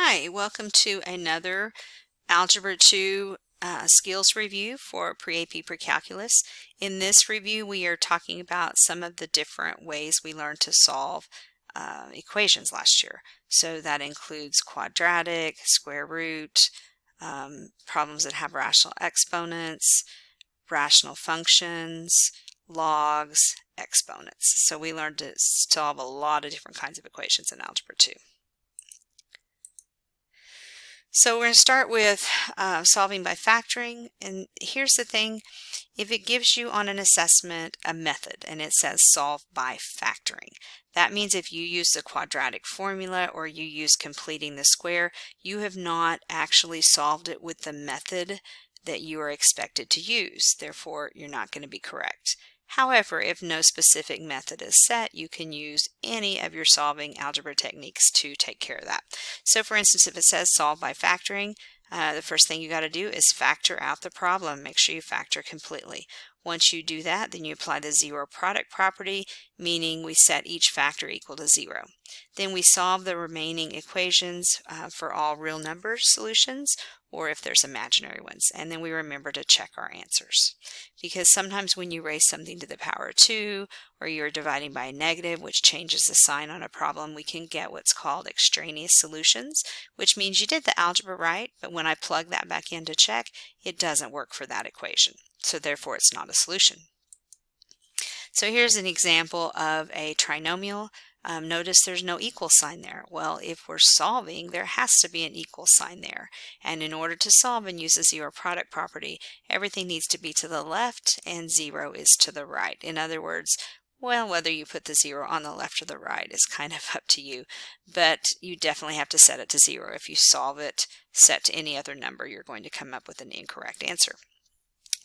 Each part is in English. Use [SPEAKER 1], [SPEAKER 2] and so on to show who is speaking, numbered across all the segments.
[SPEAKER 1] Hi, welcome to another Algebra 2 skills review for Pre-AP Pre-Calculus. In this review, we are talking about some of the different ways we learned to solve equations last year. So that includes quadratic, square root, problems that have rational exponents, rational functions, logs, exponents. So we learned to solve a lot of different kinds of equations in Algebra 2. So we're going to start with solving by factoring, and here's the thing: if it gives you on an assessment a method and it says solve by factoring, that means if you use the quadratic formula or you use completing the square, you have not actually solved it with the method that you are expected to use. Therefore, you're not going to be correct. However, if no specific method is set, you can use any of your solving algebra techniques to take care of that. So for instance, if it says solve by factoring, the first thing you got to do is factor out the problem. Make sure you factor completely. Once you do that, then you apply the zero product property, meaning we set each factor equal to 0. Then we solve the remaining equations for all real numbers solutions, or if there's imaginary ones. And then we remember to check our answers. Because sometimes when you raise something to the power of 2, or you're dividing by a negative, which changes the sign on a problem, we can get what's called extraneous solutions, which means you did the algebra right, but when I plug that back in to check, it doesn't work for that equation. So therefore it's not a solution. So here's an example of a trinomial. Notice there's no equal sign there. Well, if we're solving, there has to be an equal sign there. And in order to solve and use the zero product property, everything needs to be to the left and 0 is to the right. In other words, well, whether you put the 0 on the left or the right is kind of up to you, but you definitely have to set it to 0. If you solve it set to any other number, you're going to come up with an incorrect answer.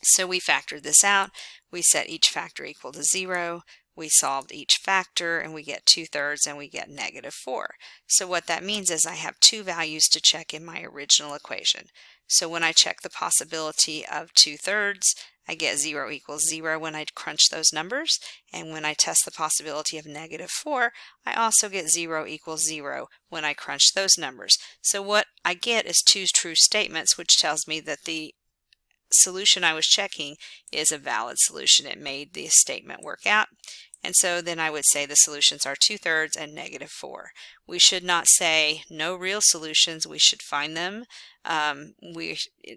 [SPEAKER 1] So we factored this out. We set each factor equal to 0. We solved each factor and we get 2/3 and we get -4. So what that means is I have two values to check in my original equation. So when I check the possibility of 2/3, I get 0 equals 0 when I crunch those numbers. And when I test the possibility of -4, I also get 0 equals 0 when I crunch those numbers. So what I get is two true statements, which tells me that the solution I was checking is a valid solution. It made the statement work out. And so then I would say the solutions are 2/3 and -4. We should not say no real solutions. We should find them.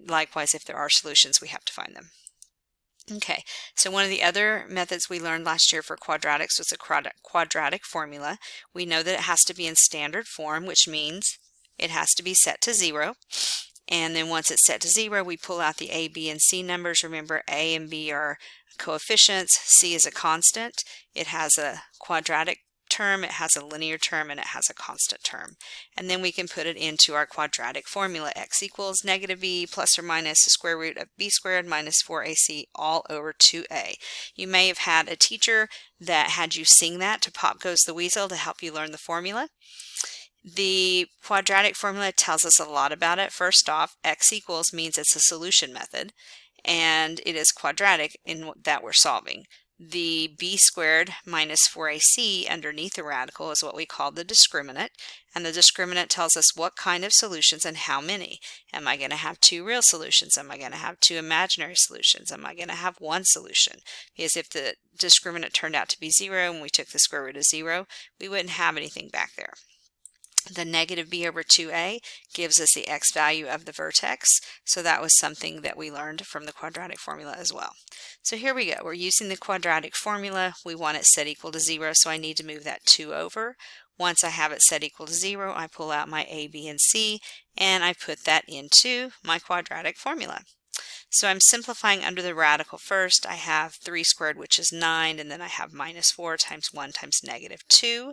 [SPEAKER 1] Likewise, if there are solutions, we have to find them. Okay, so one of the other methods we learned last year for quadratics was a quadratic formula. We know that it has to be in standard form, which means it has to be set to 0. And then once it's set to 0, we pull out the a, b, and c numbers. Remember, a and b are coefficients, c is a constant. It has a quadratic term, it has a linear term, and it has a constant term. And then we can put it into our quadratic formula. X equals -b plus or minus the square root of b squared minus 4ac all over 2a. You may have had a teacher that had you sing that to Pop Goes the Weasel to help you learn the formula. The quadratic formula tells us a lot about it. First off, x equals means it's a solution method, and it is quadratic in that we're solving. The b squared minus 4ac underneath the radical is what we call the discriminant, and the discriminant tells us what kind of solutions and how many. Am I going to have two real solutions? Am I going to have two imaginary solutions? Am I going to have one solution? Because if the discriminant turned out to be 0 and we took the square root of 0, we wouldn't have anything back there. The -b over 2a gives us the x value of the vertex, so that was something that we learned from the quadratic formula as well. So here we go. We're using the quadratic formula. We want it set equal to 0, so I need to move that 2 over. Once I have it set equal to 0, I pull out my a, b, and c, and I put that into my quadratic formula. So I'm simplifying under the radical first. I have 3 squared, which is 9, and then I have -4 times 1 times -2.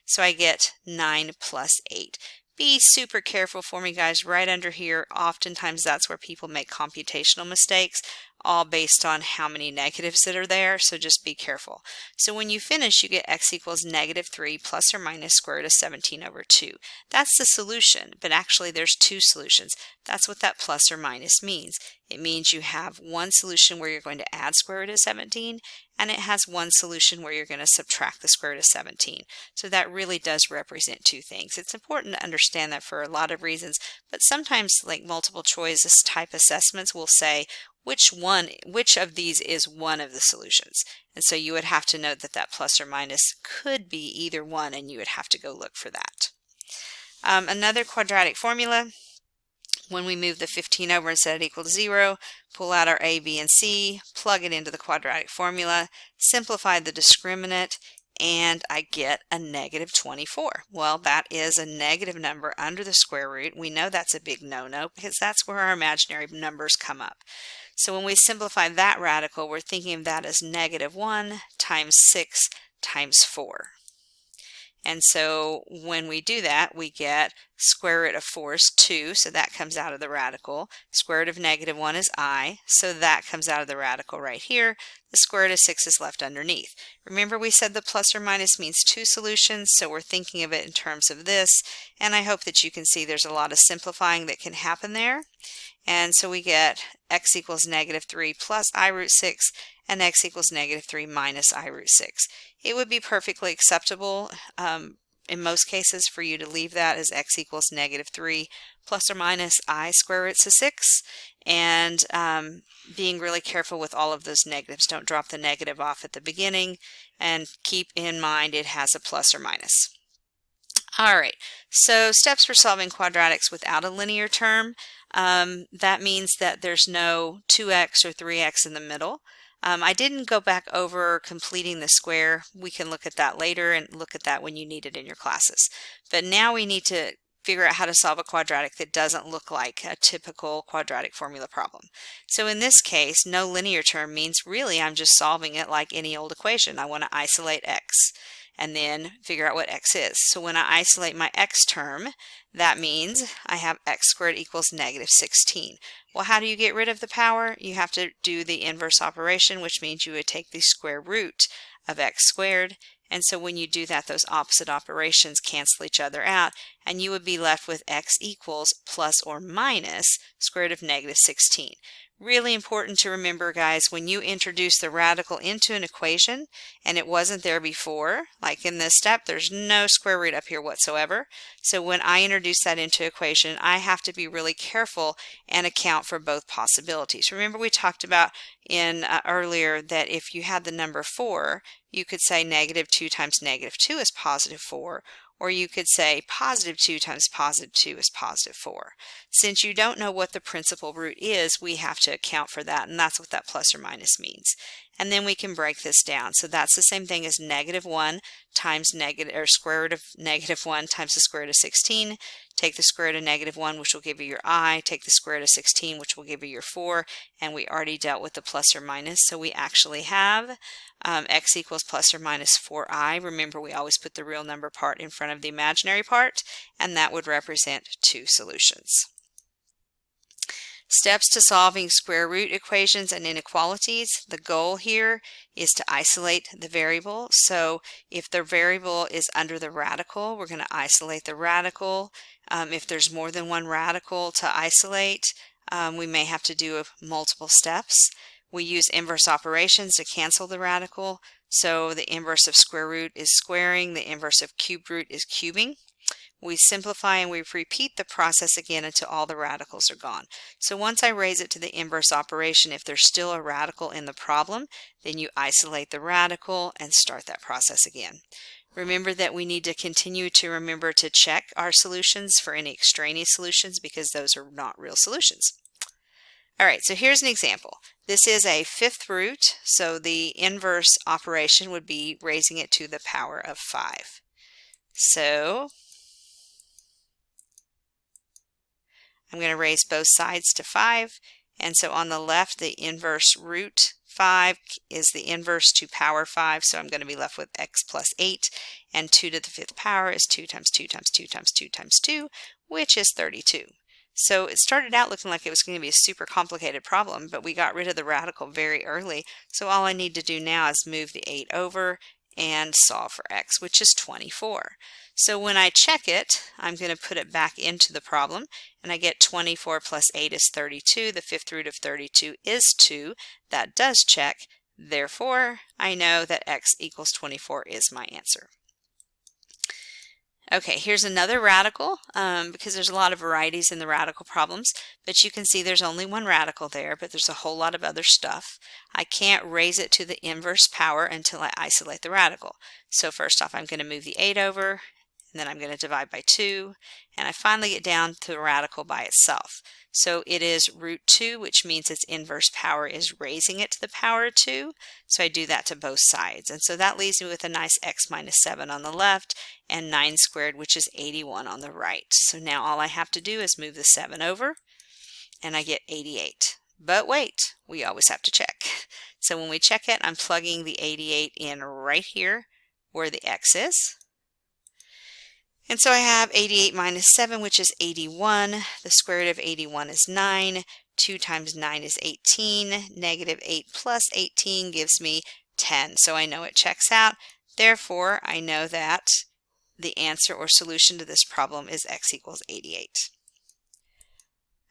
[SPEAKER 1] So I get 9 plus 8. Be super careful for me, guys. Right under here, oftentimes that's where people make computational mistakes. all based on how many negatives that are there, so just be careful. So when you finish, you get x equals -3 plus or minus square root of 17 over 2. That's the solution, but actually there's two solutions. That's what that plus or minus means. It means you have one solution where you're going to add square root of 17, and it has one solution where you're going to subtract the square root of 17. So that really does represent two things. It's important to understand that for a lot of reasons, but sometimes like multiple choice type assessments will say which of these is one of the solutions. And so you would have to note that that plus or minus could be either one, and you would have to go look for that. Another quadratic formula. When we move the 15 over and set it equal to 0, pull out our a, b, and c, plug it into the quadratic formula, simplify the discriminant, and I get a -24. Well, that is a negative number under the square root. We know that's a big no-no because that's where our imaginary numbers come up. So when we simplify that radical, we're thinking of that as -1 times 6 times 4. And so when we do that, we get square root of 4 is 2, so that comes out of the radical. Square root of -1 is I, so that comes out of the radical right here. The square root of 6 is left underneath. Remember we said the plus or minus means two solutions, so we're thinking of it in terms of this, and I hope that you can see there's a lot of simplifying that can happen there. And so we get x equals -3 plus I root 6 and x equals -3 minus I root 6. It would be perfectly acceptable in most cases for you to leave that as x equals -3 plus or minus I square roots of 6, and being really careful with all of those negatives. Don't drop the negative off at the beginning, and keep in mind it has a plus or minus. Alright, so steps for solving quadratics without a linear term. That means that there's no 2x or 3x in the middle. I didn't go back over completing the square. We can look at that later and look at that when you need it in your classes. But now we need to figure out how to solve a quadratic that doesn't look like a typical quadratic formula problem. So in this case, no linear term means really I'm just solving it like any old equation. I want to isolate x and then figure out what x is. So when I isolate my x term, that means I have x squared equals -16. Well, how do you get rid of the power? You have to do the inverse operation, which means you would take the square root of x squared. And so when you do that, those opposite operations cancel each other out, and you would be left with x equals plus or minus square root of -16. Really important to remember, guys, when you introduce the radical into an equation and it wasn't there before, like in this step, there's no square root up here whatsoever. So when I introduce that into equation, I have to be really careful and account for both possibilities. Remember we talked about in earlier that if you had the number 4, you could say -2 times -2 is +4, or you could say +2 times +2 is +4. Since you don't know what the principal root is, we have to account for that, and that's what that plus or minus means. And then we can break this down. So that's the same thing as -1 times square root of -1 times the square root of 16. Take the square root of -1, which will give you your I. Take the square root of 16, which will give you your 4. And we already dealt with the plus or minus. So we actually have x equals plus or minus 4i. Remember, we always put the real number part in front of the imaginary part, and that would represent two solutions. Steps to solving square root equations and inequalities. The goal here is to isolate the variable. So if the variable is under the radical, we're going to isolate the radical. If there's more than one radical to isolate, we may have to do multiple steps. We use inverse operations to cancel the radical. So the inverse of square root is squaring, the inverse of cube root is cubing. We simplify and we repeat the process again until all the radicals are gone. So once I raise it to the inverse operation, if there's still a radical in the problem, then you isolate the radical and start that process again. Remember that we need to continue to remember to check our solutions for any extraneous solutions because those are not real solutions. All right, so here's an example. This is a fifth root, so the inverse operation would be raising it to the power of 5. So I'm going to raise both sides to 5, and so on the left the inverse root 5 is the inverse to power 5, so I'm going to be left with x plus 8, and 2 to the 5th power is 2 times 2 times 2 times 2 times 2, which is 32. So it started out looking like it was going to be a super complicated problem, but we got rid of the radical very early. So all I need to do now is move the 8 over and solve for x, which is 24. So when I check it, I'm going to put it back into the problem, and I get 24 plus 8 is 32. The fifth root of 32 is 2. That does check. Therefore, I know that x equals 24 is my answer. Okay, here's another radical, because there's a lot of varieties in the radical problems, but you can see there's only one radical there, but there's a whole lot of other stuff. I can't raise it to the inverse power until I isolate the radical. So first off, I'm going to move the 8 over, and then I'm going to divide by 2, and I finally get down to the radical by itself. So it is root 2, which means its inverse power is raising it to the power of 2. So I do that to both sides. And so that leaves me with a nice x minus 7 on the left and 9 squared, which is 81 on the right. So now all I have to do is move the 7 over, and I get 88. But wait, we always have to check. So when we check it, I'm plugging the 88 in right here where the x is. And so I have 88 minus 7, which is 81. The square root of 81 is 9. 2 times 9 is 18. Negative 8 plus 18 gives me 10. So I know it checks out. Therefore, I know that the answer or solution to this problem is x equals 88.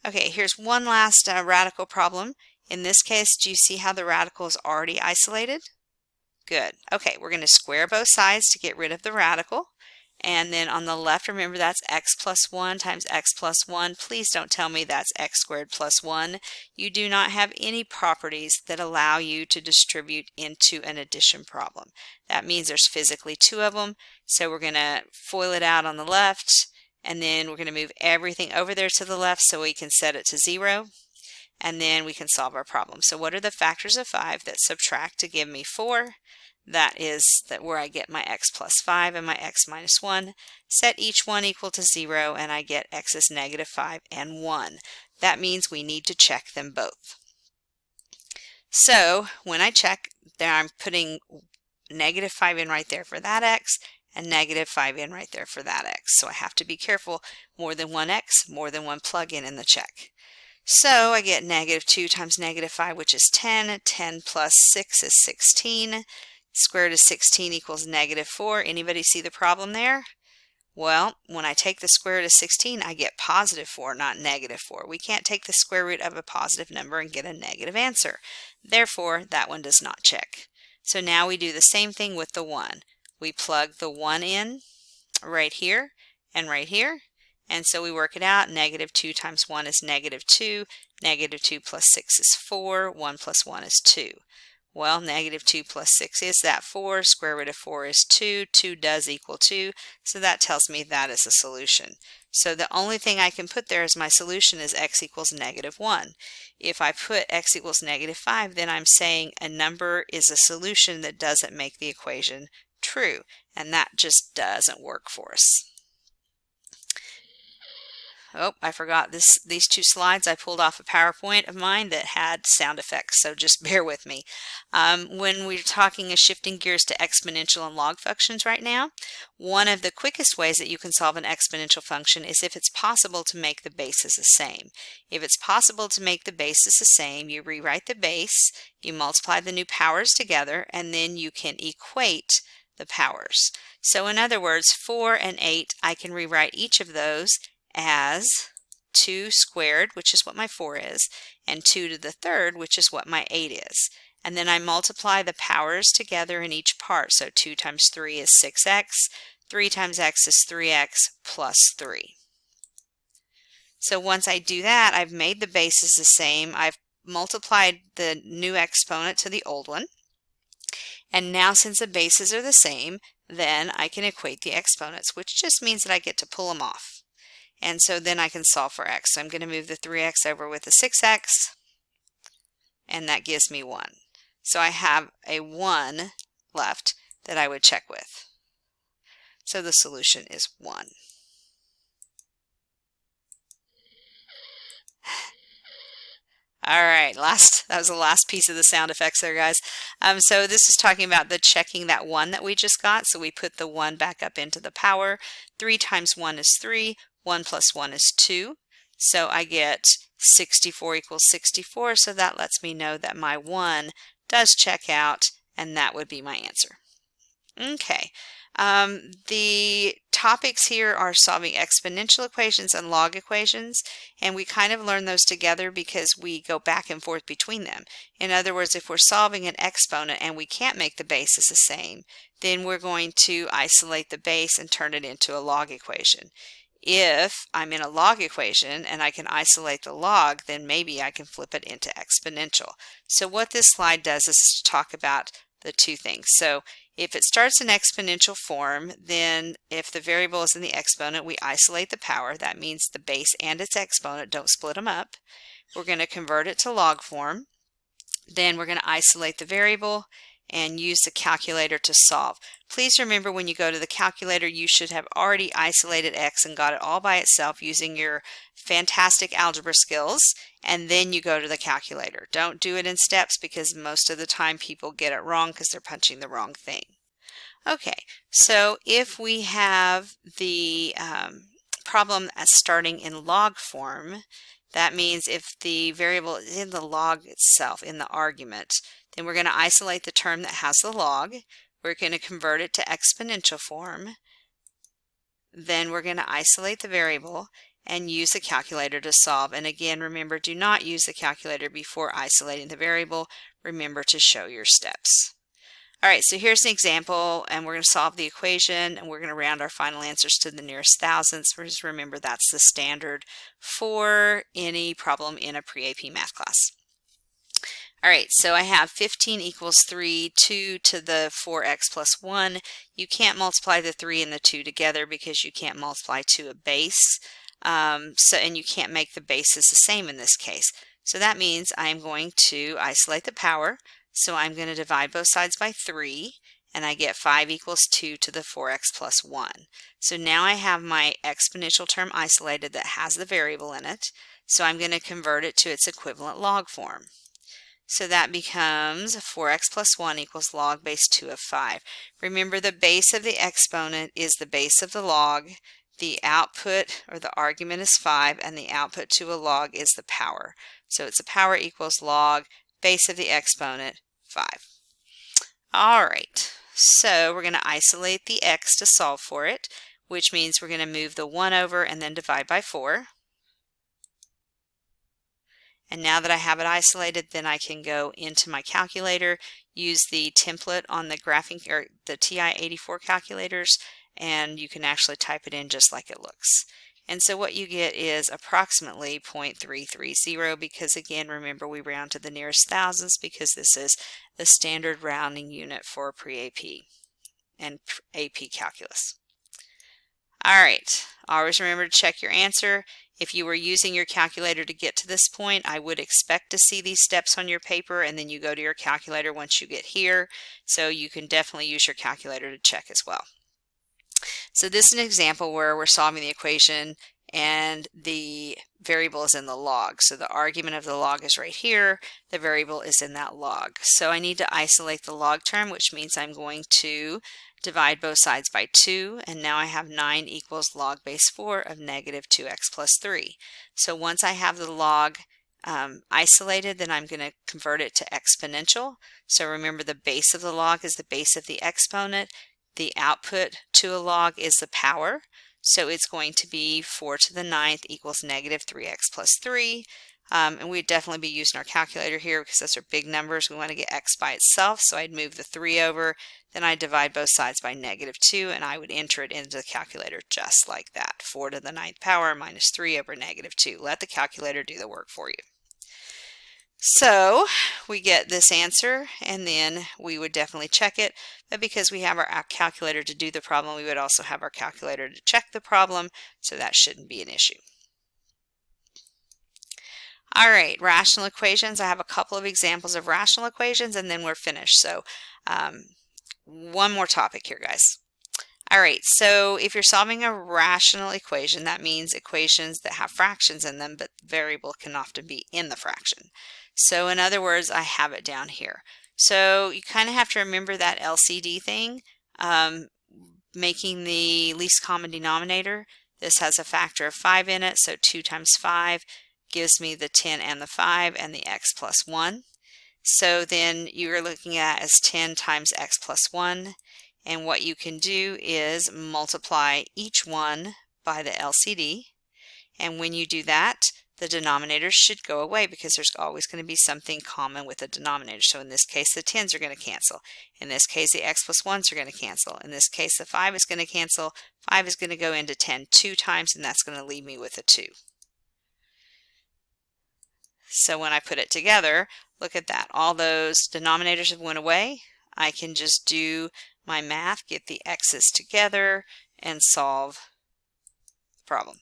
[SPEAKER 1] Okay, here's one last radical problem. In this case, do you see how the radical is already isolated? Good. Okay, we're going to square both sides to get rid of the radical. And then on the left, remember that's x plus 1 times x plus 1. Please don't tell me that's x squared plus 1. You do not have any properties that allow you to distribute into an addition problem. That means there's physically 2 of them. So we're going to FOIL it out on the left, and then we're going to move everything over there to the left so we can set it to 0. And then we can solve our problem. So what are the factors of 5 that subtract to give me 4? That is where I get my x plus 5 and my x minus 1. Set each one equal to 0, and I get x is negative 5 and 1. That means we need to check them both. So when I check, there I'm putting negative 5 in right there for that x, and negative 5 in right there for that x. So I have to be careful. More than one x, more than one plug-in in the check. So I get negative 2 times negative 5, which is 10. 10 plus 6 is 16. Square root of 16 equals negative 4. Anybody see the problem there? Well, when I take the square root of 16, I get positive 4, not negative 4. We can't take the square root of a positive number and get a negative answer. Therefore, that one does not check. So now we do the same thing with the 1. We plug the 1 in right here and right here. And so we work it out. Negative 2 times 1 is negative 2. Negative 2 plus 6 is 4. 1 plus 1 is 2. Well, negative 2 plus 6 is that 4. Square root of 4 is 2. 2 does equal 2. So that tells me that is a solution. So the only thing I can put there as my solution is x equals negative 1. If I put x equals negative 5, then I'm saying a number is a solution that doesn't make the equation true. And that just doesn't work for us. Oh, I forgot these 2 slides. I pulled off a PowerPoint of mine that had sound effects, so just bear with me. When we're talking of shifting gears to exponential and log functions right now, one of the quickest ways that you can solve an exponential function is if it's possible to make the bases the same. If it's possible to make the bases the same, you rewrite the base, you multiply the new powers together, and then you can equate the powers. So in other words, 4 and 8, I can rewrite each of those as 2 squared, which is what my 4 is, and 2 to the third, which is what my 8 is. And then I multiply the powers together in each part. So 2 times 3 is 6x, 3 times x is 3x plus 3. So once I do that, I've made the bases the same. I've multiplied the new exponent to the old one. And now since the bases are the same, then I can equate the exponents, which just means that I get to pull them off. And so then I can solve for x. So I'm going to move the 3x over with the 6x, and that gives me 1. So I have a 1 left that I would check with. So the solution is 1. All right, that was the last piece of the sound effects there, guys. So this is talking about the checking that 1 that we just got. So we put the 1 back up into the power. 3 times 1 is 3. 1 plus 1 is 2. So I get 64 equals 64, so that lets me know that my 1 does check out, and that would be my answer. Okay, the topics here are solving exponential equations and log equations, and we kind of learn those together because we go back and forth between them. In other words, if we're solving an exponent and we can't make the bases the same, then we're going to isolate the base and turn it into a log equation. If I'm in a log equation and I can isolate the log, then maybe I can flip it into exponential. So what this slide does is to talk about the two things. So if it starts in exponential form, then if the variable is in the exponent, we isolate the power. That means the base and its exponent, don't split them up. We're going to convert it to log form. Then we're going to isolate the variable and use the calculator to solve. Please remember, when you go to the calculator, you should have already isolated x and got it all by itself using your fantastic algebra skills, and then you go to the calculator. Don't do it in steps, because most of the time people get it wrong because they're punching the wrong thing. Okay, so if we have the problem as starting in log form, that means if the variable is in the log itself, in the argument, then we're going to isolate the term that has the log. We're going to convert it to exponential form. Then we're going to isolate the variable and use the calculator to solve. And again, remember, do not use the calculator before isolating the variable. Remember to show your steps. All right, so here's an example, and we're going to solve the equation, and we're going to round our final answers to the nearest thousandths. Just remember, that's the standard for any problem in a pre-AP math class. All right, so I have 15 equals 3, 2 to the 4x plus 1. You can't multiply the 3 and the 2 together because you can't multiply to a base. And you can't make the bases the same in this case. So that means I'm going to isolate the power. So I'm going to divide both sides by 3, and I get 5 equals 2 to the 4x plus 1. So now I have my exponential term isolated that has the variable in it. So I'm going to convert it to its equivalent log form. So that becomes 4x plus 1 equals log base 2 of 5. Remember, the base of the exponent is the base of the log. The output, or the argument, is 5, and the output to a log is the power. So it's a power equals log base of the exponent 5. All right, so we're going to isolate the x to solve for it, which means we're going to move the 1 over and then divide by 4. And now that I have it isolated, then I can go into my calculator, use the template on the graphing or the TI-84 calculators, and you can actually type it in just like it looks. And so what you get is approximately 0.330, because again, remember, we round to the nearest thousandths because this is the standard rounding unit for pre-AP and AP calculus. All right, always remember to check your answer. If you were using your calculator to get to this point, I would expect to see these steps on your paper, and then you go to your calculator once you get here. So you can definitely use your calculator to check as well. So this is an example where we're solving the equation and the variable is in the log. So the argument of the log is right here. The variable is in that log. So I need to isolate the log term, which means I'm going to divide both sides by 2, and now I have 9 equals log base 4 of negative 2x plus 3. So once I have the log isolated, then I'm going to convert it to exponential. So remember, the base of the log is the base of the exponent. The output to a log is the power. So it's going to be 4 to the 9th equals negative 3x plus 3. And we'd definitely be using our calculator here because those are big numbers. We want to get x by itself, so I'd move the 3 over, then I'd divide both sides by negative 2, and I would enter it into the calculator just like that. 4 to the 9th power minus 3 over negative 2. Let the calculator do the work for you. So we get this answer, and then we would definitely check it, but because we have our calculator to do the problem, we would also have our calculator to check the problem, so that shouldn't be an issue. All right, rational equations. I have a couple of examples of rational equations, and then we're finished. So one more topic here, guys. All right, so if you're solving a rational equation, that means equations that have fractions in them, but variable can often be in the fraction. So in other words, I have it down here. So you kind of have to remember that LCD thing, making the least common denominator. This has a factor of 5 in it, so 2 times 5 gives me the 10 and the 5 and the x plus 1. So then you're looking at as 10 times x plus 1, and what you can do is multiply each one by the LCD, and when you do that, the denominators should go away because there's always going to be something common with the denominator. So in this case, the 10s are going to cancel. In this case, the x plus 1s are going to cancel. In this case, the 5 is going to cancel. 5 is going to go into 10 2 times, and that's going to leave me with a 2. So when I put it together, look at that. All those denominators have went away. I can just do my math, get the x's together, and solve the problem.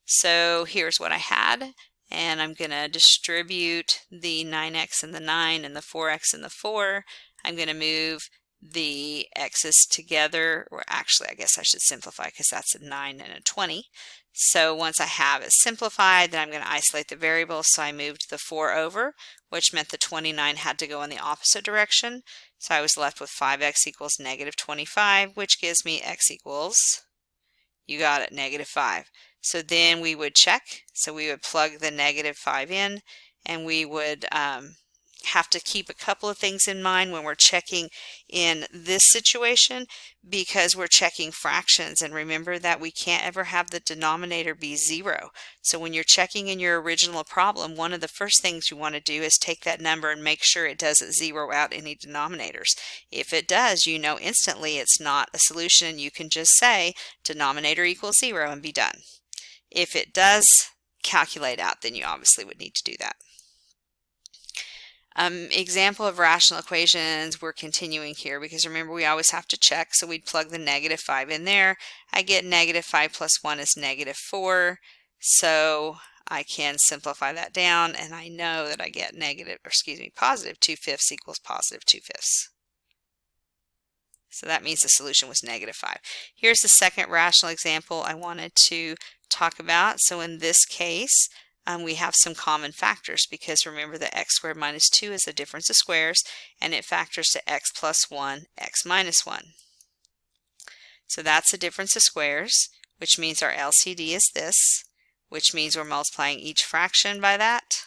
[SPEAKER 1] So here's what I had, and I'm going to distribute the 9x and the 9 and the 4x and the 4. I'm going to move the x's together, or actually I guess I should simplify because that's a 9 and a 20. So once I have it simplified, then I'm going to isolate the variables. So I moved the 4 over, which meant the 29 had to go in the opposite direction. So I was left with 5x equals negative 25, which gives me x equals, you got it, negative 5. So then we would check. So we would plug the negative 5 in, and we would have to keep a couple of things in mind when we're checking in this situation, because we're checking fractions, and remember that we can't ever have the denominator be 0. So when you're checking in your original problem, one of the first things you want to do is take that number and make sure it doesn't zero out any denominators. If it does, you know instantly it's not a solution. You can just say denominator equals 0 and be done. If it does calculate out, then you obviously would need to do that. Example of rational equations, we're continuing here because remember we always have to check, so we'd plug the negative 5 in there. I get negative 5 plus 1 is negative 4, so I can simplify that down, and I know that I get positive 2/5 equals positive 2/5. So that means the solution was negative 5. Here's the second rational example I wanted to talk about. So in this case, we have some common factors, because remember that x squared minus 2 is the difference of squares, and it factors to x plus 1, x minus 1. So that's the difference of squares, which means our LCD is this, which means we're multiplying each fraction by that,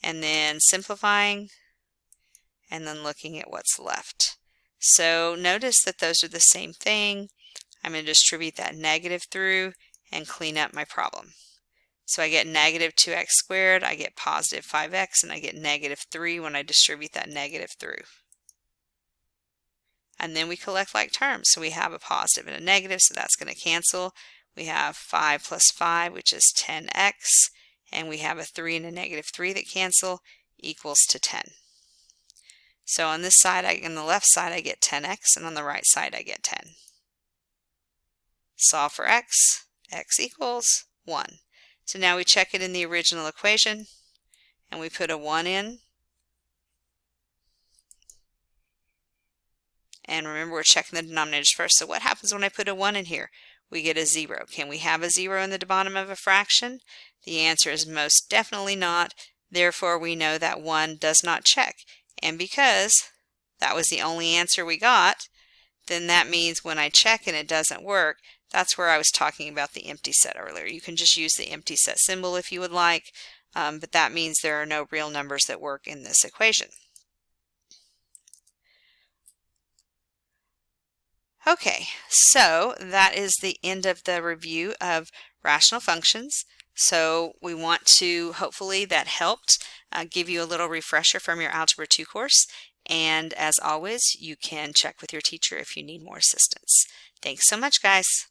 [SPEAKER 1] and then simplifying, and then looking at what's left. So notice that those are the same thing. I'm going to distribute that negative through and clean up my problem. So I get negative 2x squared, I get positive 5x, and I get negative 3 when I distribute that negative through. And then we collect like terms. So we have a positive and a negative, so that's going to cancel. We have 5 plus 5, which is 10x, and we have a 3 and a negative 3 that cancel, equals to 10. So on this side, on the left side, I get 10x, and on the right side, I get 10. Solve for x, x equals 1. So now we check it in the original equation, and we put a 1 in. And remember, we're checking the denominators first. So what happens when I put a 1 in here? We get a 0. Can we have a 0 in the bottom of a fraction? The answer is most definitely not. Therefore, we know that 1 does not check. And because that was the only answer we got, then that means when I check and it doesn't work, that's where I was talking about the empty set earlier. You can just use the empty set symbol if you would like, but that means there are no real numbers that work in this equation. Okay, so that is the end of the review of rational functions. So we want to, hopefully that helped give you a little refresher from your Algebra 2 course. And as always, you can check with your teacher if you need more assistance. Thanks so much, guys.